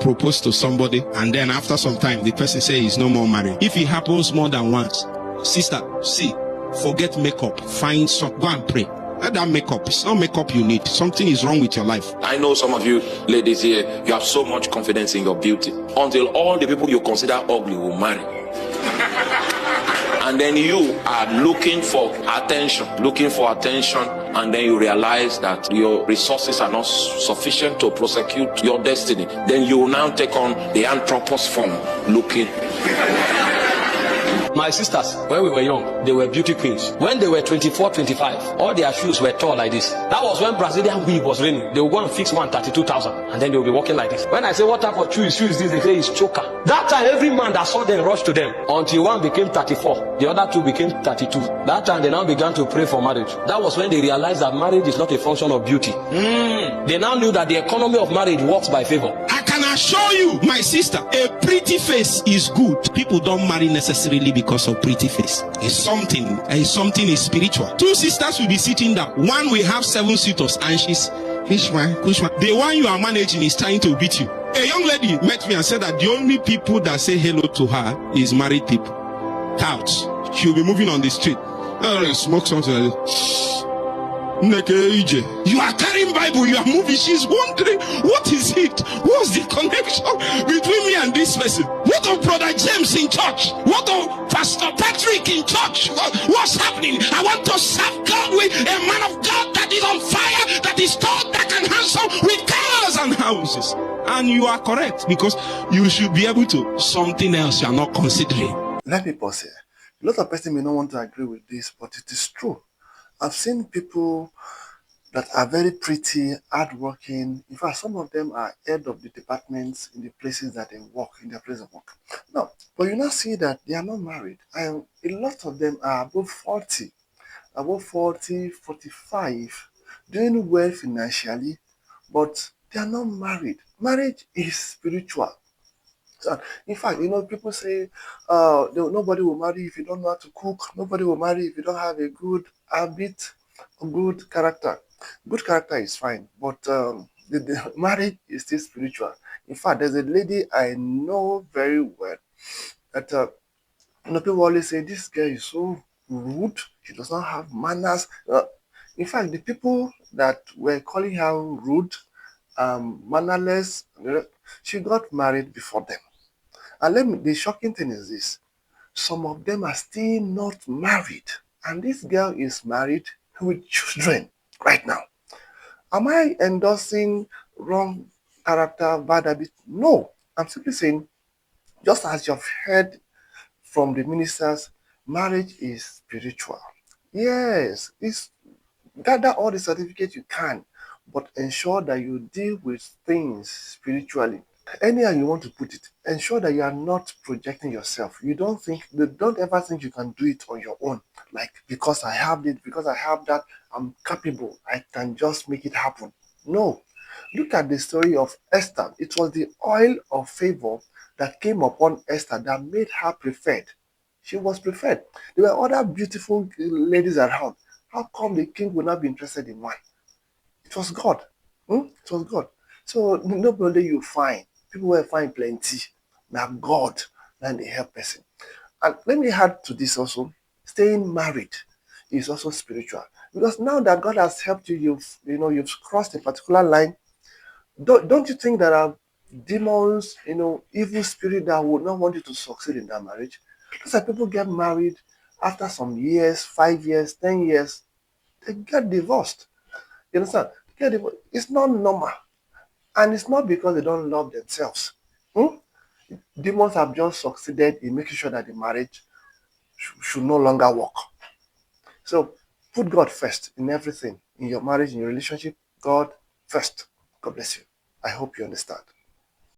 propose to somebody and then after some time the person says he's no more married. If it happens more than once, sister, see, forget makeup, find some, go and pray. Let that makeup, it's not makeup you need. Something is wrong with your life. I know some of you ladies here, you have so much confidence in your beauty until all the people you consider ugly will marry. And then you are looking for attention, and then you realize that your resources are not sufficient to prosecute your destiny. Then you will now take on the anthropos form, looking. My sisters, when we were young, they were beauty queens. When they were 24, 25, all their shoes were tall like this. That was when Brazilian weave was raining. They would go and fix one 32,000 and then they will be walking like this. When I say what type of shoe is this, they say it's choker. That time every man that saw them rushed to them until one became 34, the other two became 32. That time they now began to pray for marriage. That was when they realized that marriage is not a function of beauty. They now knew that the economy of marriage works by favor. I can assure you, my sister, a pretty face is good. People don't marry necessarily because of pretty face. It's something spiritual. Two sisters will be sitting down. One will have 7 suitors and she's which one? The one you are managing is trying to beat you. A young lady met me and said that the only people that say hello to her is married people. Touts. She'll be moving on the street. Smoke something like this. You are carrying Bible, you are moving. She's wondering, what is it? What's the connection between me and this person? What of Brother James in church? What of Pastor Patrick in church? What's happening? I want to serve God with a man of God that is on fire, that is tall, that can handsome with cars and houses. And you are correct, because you should be able to something else you are not considering. Let me pause here. A lot of people may not want to agree with this, but it is true. I've seen people that are very pretty, hardworking. In fact, some of them are head of the departments in the places that they work, in their place of work. Now, but you now see that they are not married. And a lot of them are above 40, 45, doing well financially, but they are not married. Marriage is spiritual. So, in fact, people say, nobody will marry if you don't know how to cook. Nobody will marry if you don't have a good habit, a good character. Good character is fine, but the marriage is still spiritual. In fact, there's a lady I know very well that people always say, this girl is so rude. She does not have manners. In fact, the people that were calling her rude, mannerless, she got married before them. And the shocking thing is this: some of them are still not married, and this girl is married with children right now. Am I endorsing wrong character, bad habit? No, I'm simply saying, just as you've heard from the ministers, marriage is spiritual. Yes, gather all the certificates you can, but ensure that you deal with things spiritually. Anyhow you want to put it, ensure that you are not projecting yourself. Don't ever think you can do it on your own. Like, because I have this, because I have that, I'm capable, I can just make it happen. No. Look at the story of Esther. It was the oil of favor that came upon Esther that made her preferred. She was preferred. There were other beautiful ladies around. How come the king would not be interested in one? It was God. It was God. So nobody you find. People will find plenty. Now God, then the help person. And let me add to this also, staying married is also spiritual. Because now that God has helped you, you've crossed a particular line. Don't you think there are demons, evil spirit that would not want you to succeed in that marriage? That's why people get married after some years, 5 years, 10 years, they get divorced. You understand? It's not normal. And it's not because they don't love themselves. Demons have just succeeded in making sure that the marriage should no longer work. So put God first in everything. In your marriage, in your relationship, God first. God bless you. I hope you understand.